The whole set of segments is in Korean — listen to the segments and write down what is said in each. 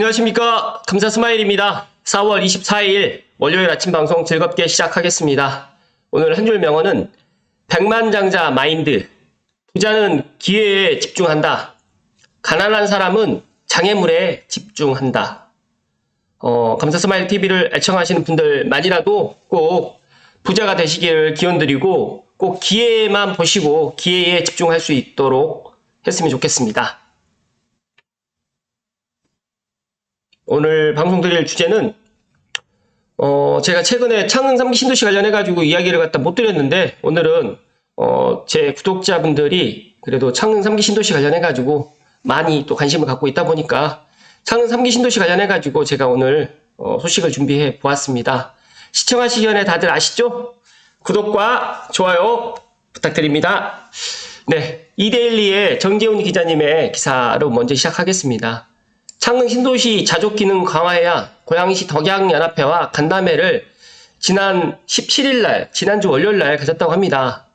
안녕하십니까. 감사스마일입니다. 4월 24일 월요일 아침 방송 즐겁게 시작하겠습니다. 오늘 한 줄 명언은 백만장자 마인드. 부자는 기회에 집중한다. 가난한 사람은 장애물에 집중한다. 감사스마일 TV를 애청하시는 분들만이라도 꼭 부자가 되시기를 기원드리고 꼭 기회만 보시고 기회에 집중할 수 있도록 했으면 좋겠습니다. 오늘 방송 드릴 주제는 제가 최근에 창릉 3기 신도시 관련해가지고 이야기를 갖다 못 드렸는데 오늘은 제 구독자분들이 그래도 창릉 3기 신도시 관련해가지고 많이 또 관심을 갖고 있다 보니까 창릉 3기 신도시 관련해가지고 제가 오늘 소식을 준비해 보았습니다. 시청하시기 전에 다들 아시죠? 구독과 좋아요 부탁드립니다. 네, 이데일리의 정재훈 기자님의 기사로 먼저 시작하겠습니다. 창릉 신도시 자족 기능 강화해야 고양시 덕양연합회와 간담회를 지난 17일날, 지난주 월요일날 가졌다고 합니다.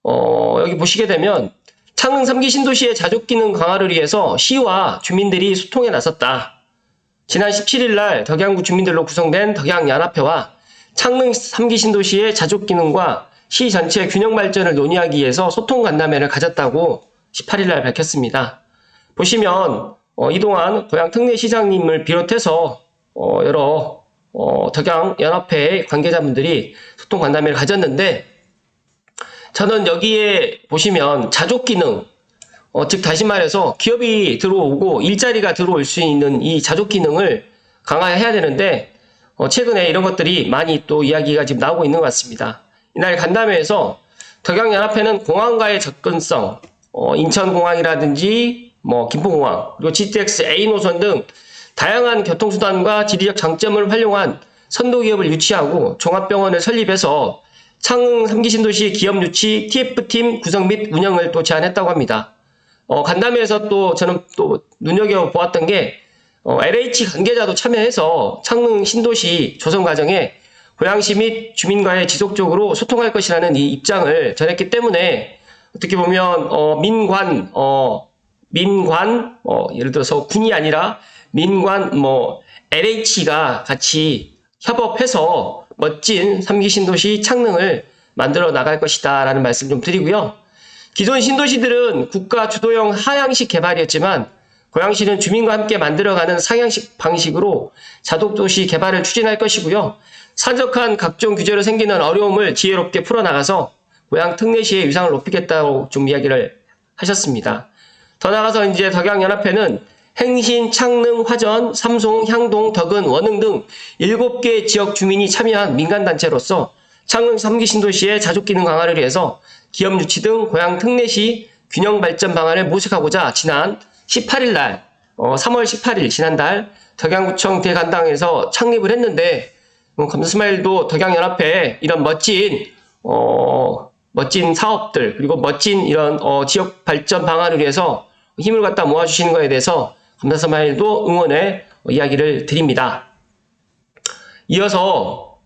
여기 보시게 되면 창릉 3기 신도시의 자족 기능 강화를 위해서 시와 주민들이 소통에 나섰다. 지난 17일날 덕양구 주민들로 구성된 덕양연합회와 창릉 3기 신도시의 자족 기능과 시 전체의 균형 발전을 논의하기 위해서 소통 간담회를 가졌다고 18일날 밝혔습니다. 보시면 이동환 고양 특례시장님을 비롯해서 여러 덕양연합회의 관계자분들이 소통 간담회를 가졌는데 저는 여기에 보시면 자족기능 즉 다시 말해서 기업이 들어오고 일자리가 들어올 수 있는 이 자족기능을 강화해야 되는데 최근에 이런 것들이 많이 또 이야기가 지금 나오고 있는 것 같습니다. 이날 간담회에서 덕양연합회는 공항과의 접근성 인천공항이라든지 김포공항, 그리고 GTX A 노선 등 다양한 교통수단과 지리적 장점을 활용한 선도기업을 유치하고 종합병원을 설립해서 창릉 3기 신도시 기업 유치 TF팀 구성 및 운영을 또 제안했다고 합니다. 간담회에서 또 저는 또 눈여겨보았던 게 LH 관계자도 참여해서 창릉 신도시 조성 과정에 고양시 및 주민과의 지속적으로 소통할 것이라는 이 입장을 전했기 때문에 어떻게 보면 민관, 예를 들어서 군이 아니라 민관, LH가 같이 협업해서 멋진 3기 신도시 창릉을 만들어 나갈 것이다 라는 말씀 좀 드리고요. 기존 신도시들은 국가 주도형 하향식 개발이었지만 고양시는 주민과 함께 만들어가는 상향식 방식으로 자독도시 개발을 추진할 것이고요. 산적한 각종 규제로 생기는 어려움을 지혜롭게 풀어나가서 고양 특례시의 위상을 높이겠다고 좀 이야기를 하셨습니다. 더 나아가서 이제 덕양연합회는 행신, 창릉, 화전, 삼송, 향동, 덕은, 원흥 등 7개 지역 주민이 참여한 민간단체로서 창릉 3기 신도시의 자족기능 강화를 위해서 기업 유치 등 고양 특례시 균형 발전 방안을 모색하고자 지난 18일 날, 3월 18일 지난달 덕양구청 대간당에서 창립을 했는데 감사스마일도 덕양연합회에 이런 멋진 사업들 그리고 멋진 이런 지역 발전 방안을 위해서 힘을 갖다 모아주시는 것에 대해서 감사스마일도 응원의 이야기를 드립니다. 이어서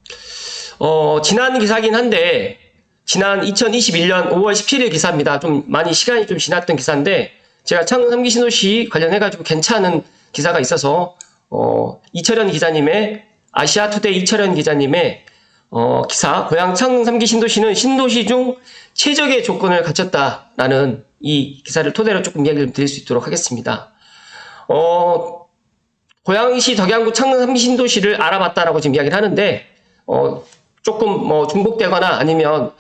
지난 기사긴 한데 지난 2021년 5월 17일 기사입니다. 좀 많이 시간이 좀 지났던 기사인데 제가 창릉 3기 신도시 관련해가지고 괜찮은 기사가 있어서 이철현 기자님의 아시아투데이 이철현 기자님의 기사 고양 창릉 3기 신도시는 신도시 중 최적의 조건을 갖췄다라는 이 기사를 토대로 조금 이야기를 드릴 수 있도록 하겠습니다. 고양시 덕양구 창릉 3기 신도시를 알아봤다라고 지금 이야기를 하는데 조금 중복되거나 아니면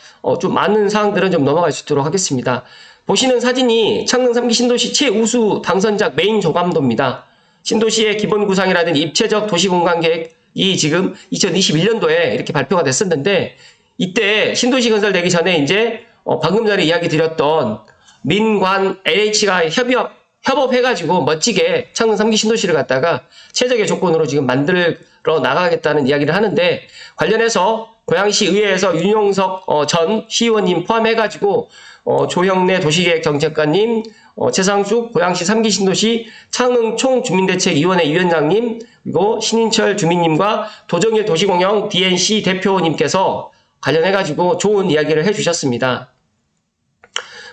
좀 많은 사항들은 좀 넘어갈 수 있도록 하겠습니다. 보시는 사진이 창릉 3기 신도시 최우수 당선작 메인 조감도입니다. 신도시의 기본 구상이라든지 입체적 도시공간계획이 지금 2021년도에 이렇게 발표가 됐었는데 이때 신도시 건설되기 전에 이제 방금 전에 이야기 드렸던 민관 LH가 협업해가지고 멋지게 창릉 3기 신도시를 갖다가 최적의 조건으로 지금 만들어 나가겠다는 이야기를 하는데 관련해서 고양시 의회에서 윤용석 전 시의원님 포함해가지고 조형래 도시계획정책관님, 최상숙 고양시 3기 신도시 창릉 총주민대책위원회 위원장님, 그리고 신인철 주민님과 도정일 도시공영 DNC 대표님께서 관련해가지고 좋은 이야기를 해주셨습니다.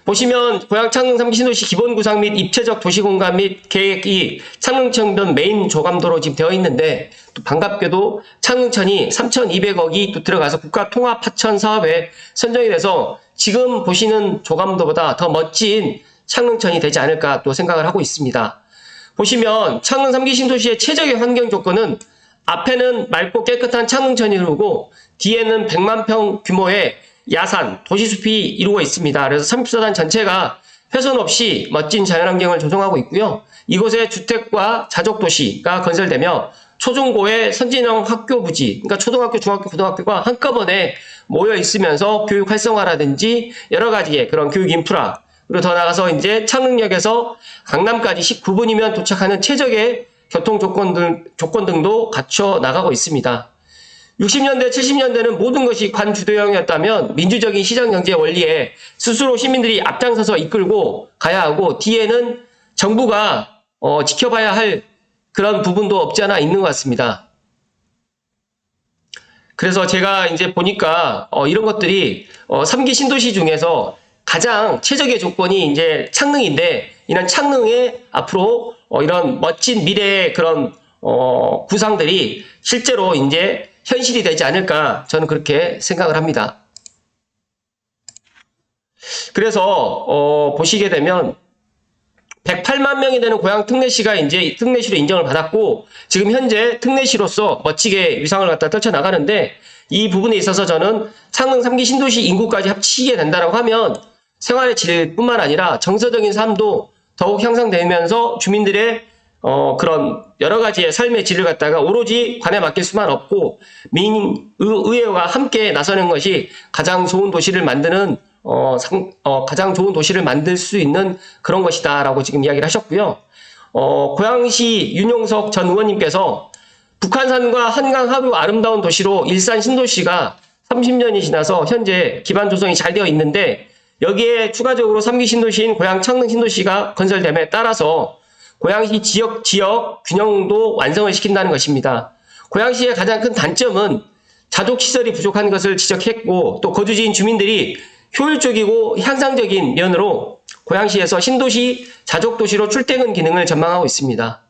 보시면 고향 창릉 3기 신도시 기본 구상 및 입체적 도시 공간 및 계획이 창릉천변 메인 조감도로 지금 되어 있는데, 또 반갑게도 창릉천이 3,200억이 또 들어가서 국가 통합 하천 사업에 선정이 돼서 지금 보시는 조감도보다 더 멋진 창릉천이 되지 않을까 또 생각을 하고 있습니다. 보시면 창릉 3기 신도시의 최적의 환경 조건은 앞에는 맑고 깨끗한 창릉천이 흐르고 뒤에는 100만 평 규모의 야산, 도시숲이 이루고 있습니다. 그래서 34단 전체가 훼손 없이 멋진 자연환경을 조성하고 있고요. 이곳에 주택과 자족도시가 건설되며 초중고의 선진형 학교 부지, 그러니까 초등학교, 중학교, 고등학교가 한꺼번에 모여 있으면서 교육 활성화라든지 여러 가지의 그런 교육 인프라, 그리고 더 나아가서 이제 창릉역에서 강남까지 19분이면 도착하는 최적의 교통 조건 등도 갖춰 나가고 있습니다. 60년대, 70년대는 모든 것이 관주도형이었다면 민주적인 시장경제 원리에 스스로 시민들이 앞장서서 이끌고 가야 하고 뒤에는 정부가 지켜봐야 할 그런 부분도 없지 않아 있는 것 같습니다. 그래서 제가 이제 보니까 이런 것들이 3기 신도시 중에서 가장 최적의 조건이 이제 창릉인데, 이런 창릉에 앞으로 이런 멋진 미래의 그런 구상들이 실제로 이제 현실이 되지 않을까, 저는 그렇게 생각을 합니다. 그래서 보시게 되면 108만 명이 되는 고향 특례시가 이제 특례시로 인정을 받았고, 지금 현재 특례시로서 멋지게 위상을 갖다 떨쳐나가는데, 이 부분에 있어서 저는 창릉 3기 신도시 인구까지 합치게 된다고 하면 생활의 질뿐만 아니라 정서적인 삶도 더욱 향상되면서 주민들의 그런 여러 가지의 삶의 질을 갖다가 오로지 관에 맡길 수만 없고 의회와 함께 나서는 것이 가장 좋은 도시를 만드는 가장 좋은 도시를 만들 수 있는 그런 것이다라고 지금 이야기를 하셨고요. 고양시 윤용석 전 의원님께서 북한산과 한강 하류 아름다운 도시로 일산 신도시가 30년이 지나서 현재 기반 조성이 잘 되어 있는데, 여기에 추가적으로 3기 신도시인 고향 창릉 신도시가 건설됨에 따라서 고양시 지역 균형도 완성을 시킨다는 것입니다. 고양시의 가장 큰 단점은 자족시설이 부족한 것을 지적했고, 또 거주지인 주민들이 효율적이고 향상적인 면으로 고양시에서 신도시, 자족도시로 출퇴근 기능을 전망하고 있습니다.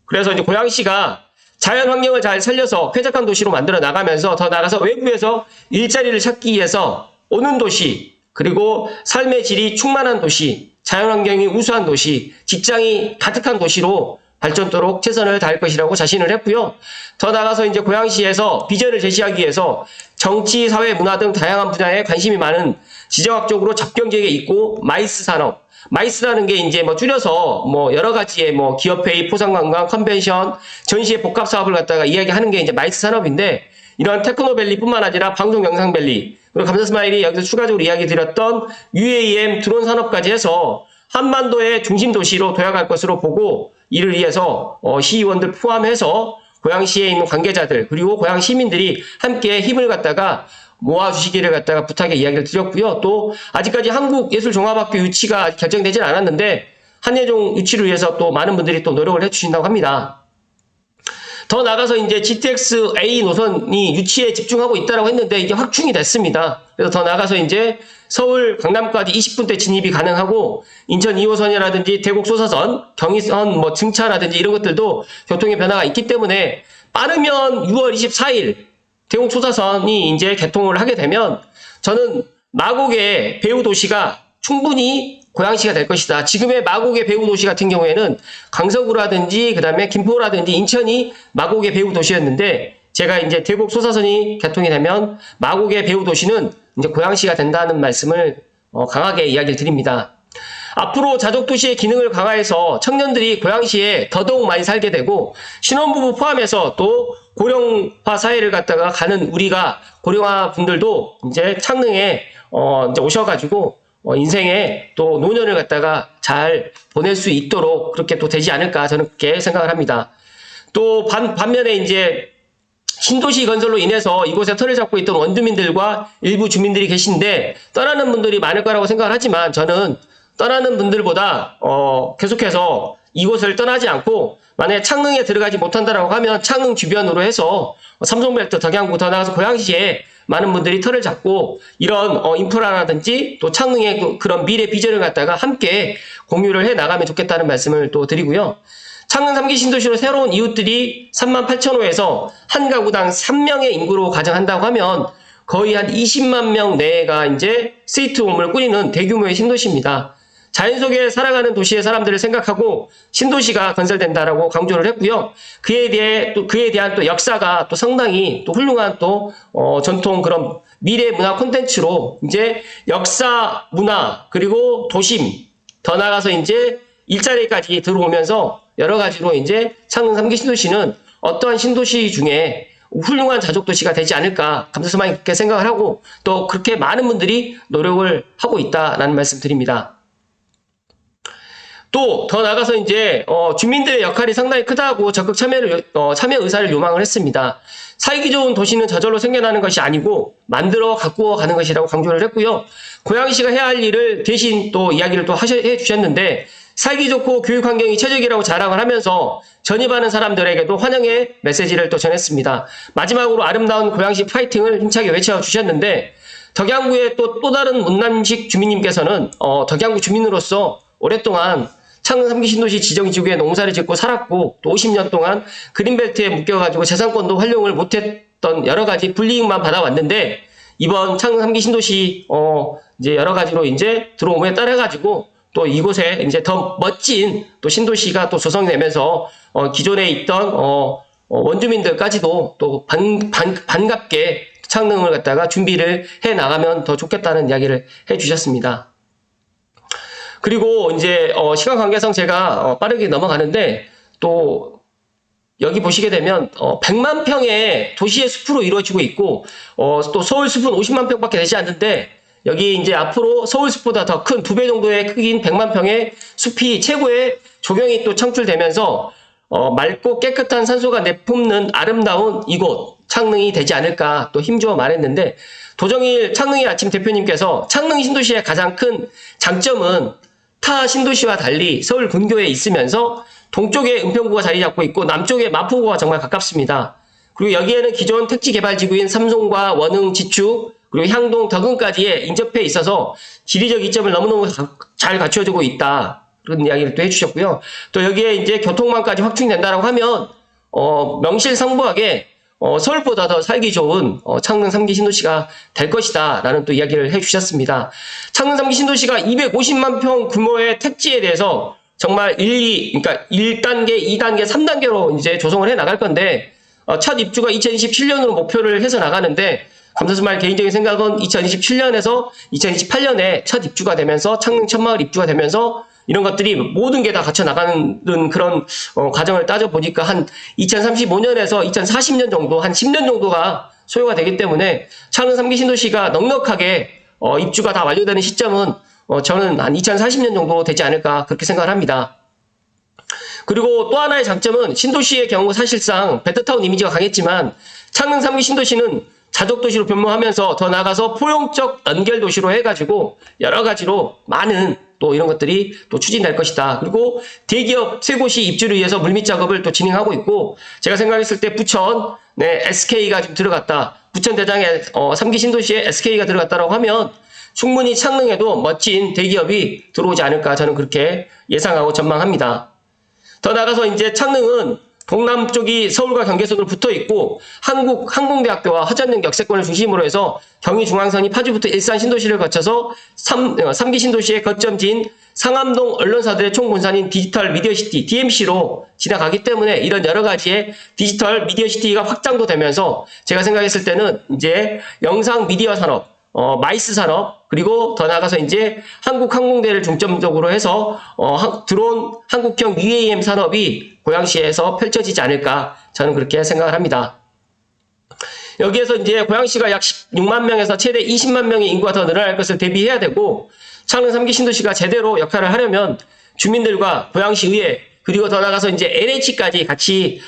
그래서 이제 고양시가 자연 환경을 잘 살려서 쾌적한 도시로 만들어 나가면서 더 나아가서 외부에서 일자리를 찾기 위해서 오는 도시, 그리고 삶의 질이 충만한 도시, 자연환경이 우수한 도시, 직장이 가득한 도시로 발전토록 최선을 다할 것이라고 자신을 했고요. 더 나아가서 이제 고양시에서 비전을 제시하기 위해서 정치, 사회, 문화 등 다양한 분야에 관심이 많은 지정학적으로 접경지역에 있고 마이스 산업, 마이스라는 게 이제 줄여서 여러 가지의 기업회의, 포상관광, 컨벤션, 전시의 복합 사업을 갖다가 이야기하는 게 이제 마이스 산업인데, 이러한 테크노밸리뿐만 아니라 방송 영상밸리, 그리고 감사스마일이 여기서 추가적으로 이야기 드렸던 UAM 드론 산업까지 해서 한반도의 중심 도시로 도약할 것으로 보고, 이를 위해서 시의원들 포함해서 고양시에 있는 관계자들 그리고 고양 시민들이 함께 힘을 갖다가 모아주시기를 갖다가 부탁의 이야기를 드렸고요. 또 아직까지 한국예술종합학교 유치가 결정되진 않았는데 한예종 유치를 위해서 또 많은 분들이 또 노력을 해주신다고 합니다. 더 나가서 이제 GTX A 노선이 유치에 집중하고 있다고 했는데 이게 확충이 됐습니다. 그래서 더 나가서 이제 서울 강남까지 20분대 진입이 가능하고, 인천 2호선이라든지 대곡 소사선, 경의선 증차라든지 이런 것들도 교통의 변화가 있기 때문에 빠르면 6월 24일 대곡 소사선이 이제 개통을 하게 되면 저는 마곡의 배후 도시가 충분히 고양시가 될 것이다. 지금의 마곡의 배후 도시 같은 경우에는 강서구라든지 그다음에 김포라든지 인천이 마곡의 배후 도시였는데, 제가 이제 대곡 소사선이 개통이 되면 마곡의 배후 도시는 이제 고양시가 된다는 말씀을 강하게 이야기를 드립니다. 앞으로 자족도시의 기능을 강화해서 청년들이 고양시에 더더욱 많이 살게 되고, 신혼부부 포함해서 또 고령화 사회를 갖다가 가는 우리가 고령화 분들도 이제 창릉에 이제 오셔가지고 인생의 또 노년을 갖다가 잘 보낼 수 있도록 그렇게 또 되지 않을까, 저는 그렇게 생각을 합니다. 또 반면에 이제 신도시 건설로 인해서 이곳에 터를 잡고 있던 원주민들과 일부 주민들이 계신데 떠나는 분들이 많을 거라고 생각을 하지만, 저는 떠나는 분들보다 계속해서 이곳을 떠나지 않고 만약에 창릉에 들어가지 못한다라고 하면 창릉 주변으로 해서 삼성벨트, 덕양구, 더 나아가서 고양시에 많은 분들이 털을 잡고 이런 인프라라든지 또 창릉의 그런 미래 비전을 갖다가 함께 공유를 해 나가면 좋겠다는 말씀을 또 드리고요. 창릉 3기 신도시로 새로운 이웃들이 38,000호에서 한 가구당 3명의 인구로 가정한다고 하면 거의 한 20만 명 내가 이제 스위트홈을 꾸리는 대규모의 신도시입니다. 자연 속에 살아가는 도시의 사람들을 생각하고 신도시가 건설된다라고 강조를 했고요. 그에 대한 또 역사가 또 상당히 또 훌륭한 또 전통 그런 미래 문화 콘텐츠로 이제 역사, 문화 그리고 도심 더 나아가서 이제 일자리까지 들어오면서 여러 가지로 이제 창릉 3기 신도시는 어떠한 신도시 중에 훌륭한 자족도시가 되지 않을까 감사스마이 그렇게 생각을 하고 또 그렇게 많은 분들이 노력을 하고 있다라는 말씀 드립니다. 또 더 나가서 이제 주민들의 역할이 상당히 크다고 적극 참여 의사를 요망을 했습니다. 살기 좋은 도시는 저절로 생겨나는 것이 아니고 만들어 가꾸어 가는 것이라고 강조를 했고요. 고양시가 해야 할 일을 대신 또 이야기를 또 해 주셨는데 살기 좋고 교육 환경이 최적이라고 자랑을 하면서 전입하는 사람들에게도 환영의 메시지를 또 전했습니다. 마지막으로 아름다운 고양시 파이팅을 힘차게 외쳐주셨는데 덕양구의 또 다른 문남식 주민님께서는 덕양구 주민으로서 오랫동안 창릉 3기 신도시 지정지구에 농사를 짓고 살았고 또 50년 동안 그린벨트에 묶여가지고 재산권도 활용을 못했던 여러 가지 불이익만 받아왔는데 이번 창릉 3기 신도시 이제 여러 가지로 이제 들어옴에 따라 가지고 또 이곳에 이제 더 멋진 또 신도시가 또 조성되면서 기존에 있던 원주민들까지도 또 반갑게 창릉을 갖다가 준비를 해 나가면 더 좋겠다는 이야기를 해 주셨습니다. 그리고 이제 시간 관계상 제가 빠르게 넘어가는데 또 여기 보시게 되면 100만 평의 도시의 숲으로 이루어지고 있고 또 서울 숲은 50만 평밖에 되지 않는데 여기 이제 앞으로 서울 숲보다 더 큰 2배 정도의 크기인 100만 평의 숲이 최고의 조경이 또 창출되면서 맑고 깨끗한 산소가 내뿜는 아름다운 이곳 창릉이 되지 않을까 또 힘주어 말했는데 도정일 창릉의 아침 대표님께서 창릉 신도시의 가장 큰 장점은 타 신도시와 달리 서울 근교에 있으면서 동쪽에 은평구가 자리 잡고 있고 남쪽에 마포구가 정말 가깝습니다. 그리고 여기에는 기존 택지개발지구인 삼송과 원흥, 지축 그리고 향동, 덕은까지의 인접해 있어서 지리적 이점을 너무너무 잘 갖춰주고 있다. 그런 이야기를 또 해주셨고요. 또 여기에 이제 교통망까지 확충된다라고 하면 명실상부하게 서울보다 더 살기 좋은 창릉 3기 신도시가 될 것이다 라는 또 이야기를 해주셨습니다. 창릉 3기 신도시가 250만 평 규모의 택지에 대해서 정말 그러니까 1단계, 2단계, 3단계로 이제 조성을 해 나갈 건데 첫 입주가 2027년으로 목표를 해서 나가는데 감사스마일 개인적인 생각은 2027년에서 2028년에 첫 입주가 되면서 창릉 첫마을 입주가 되면서 이런 것들이 모든 게 다 갖춰 나가는 그런 과정을 따져보니까 한 2035년에서 2040년 정도 한 10년 정도가 소요가 되기 때문에 창릉 3기 신도시가 넉넉하게 입주가 다 완료되는 시점은 저는 한 2040년 정도 되지 않을까 그렇게 생각을 합니다. 그리고 또 하나의 장점은 신도시의 경우 사실상 베드타운 이미지가 강했지만 창릉 3기 신도시는 자족도시로 변모하면서 더 나아가서 포용적 연결도시로 해가지고 여러 가지로 많은 또 이런 것들이 또 추진될 것이다. 그리고 대기업 세 곳이 입주를 위해서 물밑 작업을 또 진행하고 있고 제가 생각했을 때 부천, SK가 좀 들어갔다. 부천 대장에 3기 신도시에 SK가 들어갔다라고 하면 충분히 창릉에도 멋진 대기업이 들어오지 않을까 저는 그렇게 예상하고 전망합니다. 더 나아가서 이제 창릉은 동남쪽이 서울과 경계선으로 붙어 있고 한국항공대학교와 화전역 역세권을 중심으로 해서 경의중앙선이 파주부터 일산 신도시를 거쳐서 3기 신도시의 거점지인 상암동 언론사들의 총본산인 디지털 미디어시티 DMC로 지나가기 때문에 이런 여러 가지의 디지털 미디어시티가 확장도 되면서 제가 생각했을 때는 이제 영상 미디어 산업 마이스 산업 그리고 더 나아가서 이제 한국항공대를 중점적으로 해서 들어온 한국형 UAM 산업이 고양시에서 펼쳐지지 않을까 저는 그렇게 생각을 합니다. 여기에서 이제 고양시가 약 16만 명에서 최대 20만 명의 인구가 더 늘어날 것을 대비해야 되고 창릉 3기 신도시가 제대로 역할을 하려면 주민들과 고양시의회 그리고 더 나아가서 이제 NH까지 같이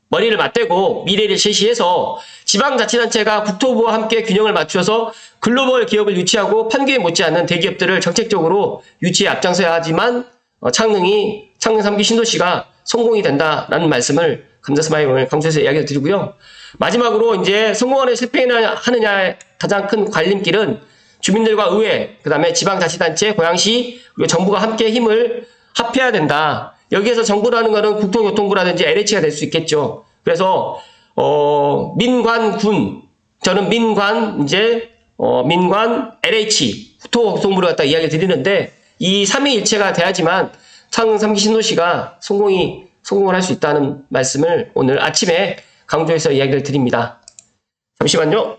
머리를 맞대고 미래를 제시해서 지방자치단체가 국토부와 함께 균형을 맞추어서 글로벌 기업을 유치하고 판교에 못지않는 대기업들을 정책적으로 유치에 앞장서야 하지만 창릉이 창릉 3기 신도시가 성공이 된다라는 말씀을 감사스마일 오늘 강조해서 이야기를 드리고요. 마지막으로 이제 성공하는 실패하느냐의 가장 큰 관림길은 주민들과 의회, 그 다음에 지방자치단체, 고양시, 그리고 정부가 함께 힘을 합해야 된다. 여기에서 정부라는 거는 국토교통부라든지 LH가 될 수 있겠죠. 그래서 민관, 군, 저는 민관, 민관, LH, 국토교통부를 갖다 이야기를 드리는데 이 삼위일체가 돼야지만 창릉 3기 신도시가 성공을 할 수 있다는 말씀을 오늘 아침에 강조해서 이야기를 드립니다. 잠시만요.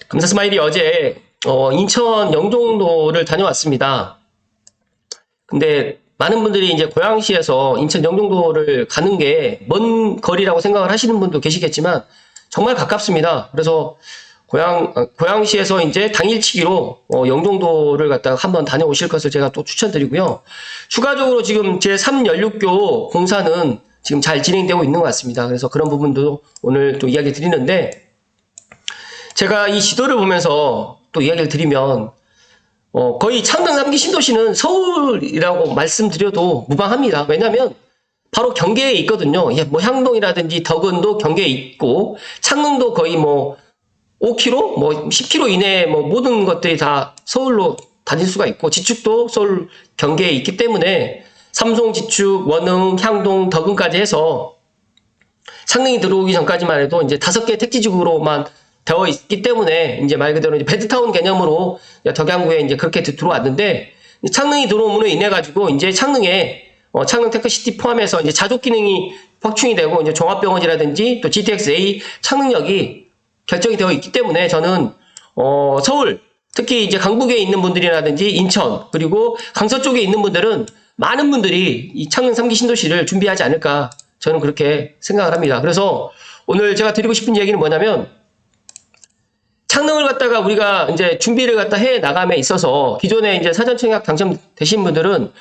감사스마일이 어제 인천 영종도를 다녀왔습니다. 근데 많은 분들이 이제 고양시에서 인천 영종도를 가는 게 먼 거리라고 생각을 하시는 분도 계시겠지만 정말 가깝습니다. 그래서 고양시에서 이제 당일치기로 영종도를 갖다가 한번 다녀오실 것을 제가 또 추천드리고요. 추가적으로 지금 제3연륙교 공사는 지금 잘 진행되고 있는 것 같습니다. 그래서 그런 부분도 오늘 또 이야기 드리는데 제가 이 지도를 보면서 또 이야기를 드리면 거의 창릉 3기 신도시는 서울이라고 말씀드려도 무방합니다. 왜냐하면 바로 경계에 있거든요. 뭐 향동이라든지 덕은도 경계에 있고 창릉도 거의 뭐 5km, 뭐 10km 이내에 뭐 모든 것들이 다 서울로 다닐 수가 있고 지축도 서울 경계에 있기 때문에 삼송, 지축, 원흥, 향동, 덕은까지 해서 창릉이 들어오기 전까지만 해도 이제 5개 택지지구로만 되어 있기 때문에 이제 말 그대로 이제 베드타운 개념으로 덕양구에 이제 그렇게 들어왔는데 창릉이 들어옴으로 인해 가지고 이제 창릉에 창릉 테크시티 포함해서 이제 자족 기능이 확충이 되고 이제 종합병원이라든지 또 GTX-A 창릉역이 결정이 되어 있기 때문에 저는 서울 특히 이제 강북에 있는 분들이라든지 인천 그리고 강서쪽에 있는 분들은 많은 분들이 이 창릉 3기 신도시를 준비하지 않을까 저는 그렇게 생각을 합니다. 그래서 오늘 제가 드리고 싶은 얘기는 뭐냐면 창릉을 갖다가 우리가 이제 준비를 갖다 해 나감에 있어서 기존에 이제 사전 청약 당첨되신 분들은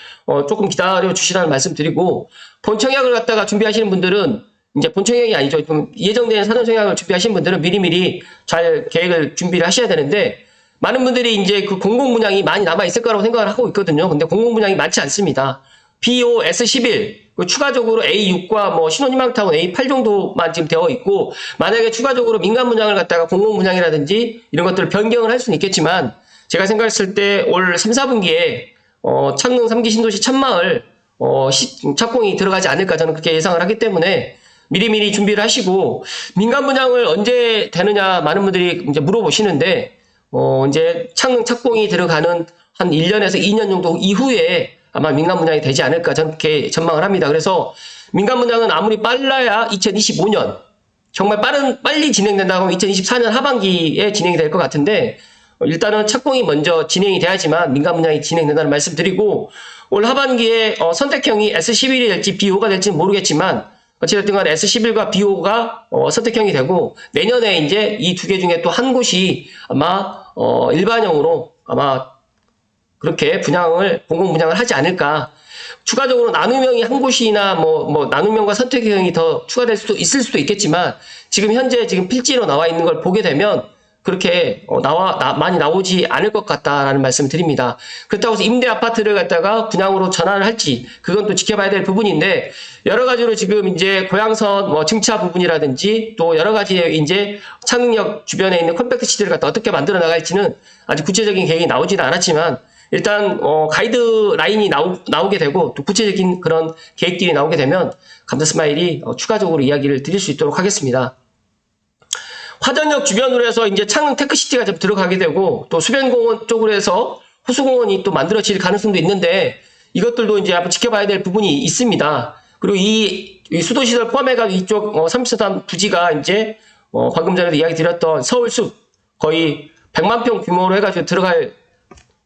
조금 기다려 주시라는 말씀 드리고 본 청약을 갖다가 준비하시는 분들은 이제 본 청약이 아니죠. 좀 예정된 사전 청약을 준비하시는 분들은 미리미리 잘 계획을 준비를 하셔야 되는데 많은 분들이 이제 그 공공 분양이 많이 남아 있을 거라고 생각을 하고 있거든요. 근데 공공 분양이 많지 않습니다. BOS11 추가적으로 A6과 뭐 신혼희망타운 A8 정도만 지금 되어 있고 만약에 추가적으로 민간 분양을 갖다가 공공 분양이라든지 이런 것들을 변경을 할 수는 있겠지만 제가 생각했을 때 올 3, 4분기에 창릉 3기 신도시 참마을 착공이 들어가지 않을까 저는 그렇게 예상을 하기 때문에 미리미리 준비를 하시고 민간 분양을 언제 되느냐 많은 분들이 이제 물어보시는데 이제 창릉 착공이 들어가는 한 1년에서 2년 정도 이후에 아마 민간 분양이 되지 않을까 저는 그렇게 전망을 합니다. 그래서 민간 분양은 아무리 빨라야 2025년 정말 빨리 진행된다고 하면 2024년 하반기에 진행이 될 것 같은데 일단은 착공이 먼저 진행이 돼야지만 민간 분양이 진행된다는 말씀 드리고 올 하반기에 선택형이 S11이 될지 B5가 될지는 모르겠지만 어찌됐든 간에 S11과 B5가 선택형이 되고 내년에 이제 이 두 개 중에 또 한 곳이 아마 일반형으로 아마 그렇게 공공 분양을 하지 않을까. 추가적으로 나눔형이 한 곳이나 뭐 나눔형과 선택형이 더 추가될 수도 있을 수도 있겠지만 지금 현재 필지로 나와 있는 걸 보게 되면 그렇게 많이 나오지 않을 것 같다라는 말씀 드립니다. 그렇다고 해서 임대 아파트를 갖다가 분양으로 전환을 할지 그건 또 지켜봐야 될 부분인데 여러 가지로 지금 이제 고양선 증차 부분이라든지 또 여러 가지 이제 창릉역 주변에 있는 컴팩트 시티를 갖다 어떻게 만들어 나갈지는 아직 구체적인 계획이 나오지는 않았지만 일단 가이드라인이 나오게 되고 또 구체적인 그런 계획들이 나오게 되면 감사스마일이 추가적으로 이야기를 드릴 수 있도록 하겠습니다. 화전역 주변으로 해서 이제 창릉 테크시티가 좀 들어가게 되고 또 수변공원 쪽으로 해서 호수공원이 또 만들어질 가능성도 있는데 이것들도 이제 한번 지켜봐야 될 부분이 있습니다. 그리고 이 수도시설 포함해가지고 이쪽 30선 부지가 이제 방금 전에도 이야기 드렸던 서울숲 거의 100만 평 규모로 해가지고 들어갈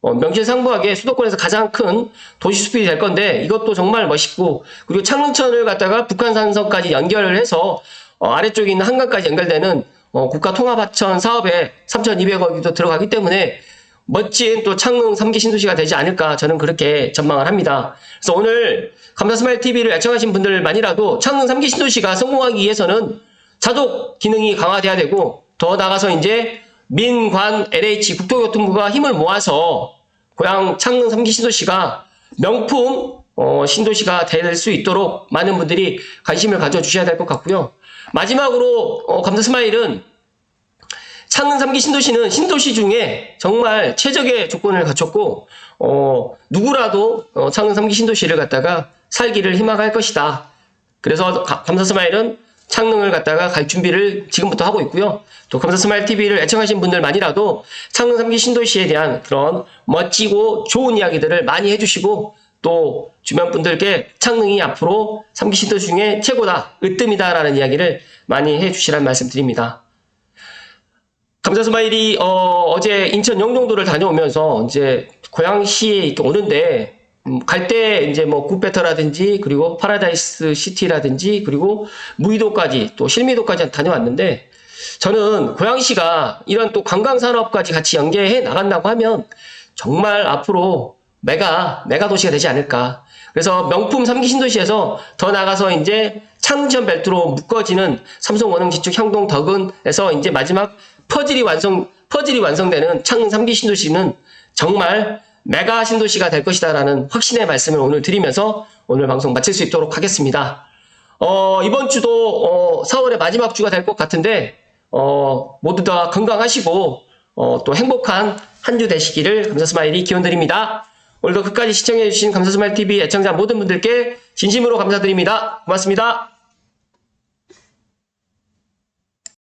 명실상부하게 수도권에서 가장 큰 도시숲이 될 건데 이것도 정말 멋있고 그리고 창릉천을 갖다가 북한산성까지 연결을 해서 아래쪽에 있는 한강까지 연결되는 국가통합하천 사업에 3,200억이 들어가기 때문에 멋진 또 창릉 3기 신도시가 되지 않을까 저는 그렇게 전망을 합니다. 그래서 오늘 감사스마일 TV를 애청하신 분들만이라도 창릉 3기 신도시가 성공하기 위해서는 자족 기능이 강화돼야 되고 더 나아가서 이제 민관 LH 국토교통부가 힘을 모아서 고향 창릉 3기 신도시가 명품 신도시가 될 수 있도록 많은 분들이 관심을 가져주셔야 될 것 같고요. 마지막으로 감사 스마일은 창릉 3기 신도시는 신도시 중에 정말 최적의 조건을 갖췄고 누구라도 창릉 3기 신도시를 갖다가 살기를 희망할 것이다. 그래서 감사 스마일은 창릉을 갖다가 갈 준비를 지금부터 하고 있고요. 또 감사 스마일 TV를 애청하신 분들만이라도 창릉 3기 신도시에 대한 그런 멋지고 좋은 이야기들을 많이 해주시고 또 주변 분들께 창릉이 앞으로 3기 신도시 중에 최고다, 으뜸이다라는 이야기를 많이 해주시라는 말씀 드립니다. 감사 스마일이 어제 인천 영종도를 다녀오면서 이제 고양시에 이렇게 오는데 갈 때 이제 뭐 굿베터라든지 그리고 파라다이스 시티라든지 그리고 무의도까지 또 실미도까지 다녀왔는데 저는 고양시가 이런 또 관광산업까지 같이 연계해 나간다고 하면 정말 앞으로 메가 도시가 되지 않을까. 그래서 명품 3기 신도시에서 더 나가서 이제 창릉천 벨트로 묶어지는 삼성 원흥 지축 향동 덕은에서 이제 마지막 퍼즐이 완성되는 창릉 3기 신도시는 정말 메가 신도시가 될 것이다라는 확신의 말씀을 오늘 드리면서 오늘 방송 마칠 수 있도록 하겠습니다. 이번 주도 4월의 마지막 주가 될 것 같은데 모두 다 건강하시고 또 행복한 한 주 되시기를 감사 스마일이 기원드립니다. 오늘도 끝까지 시청해주신 감사 스마일 TV 애청자 모든 분들께 진심으로 감사드립니다. 고맙습니다.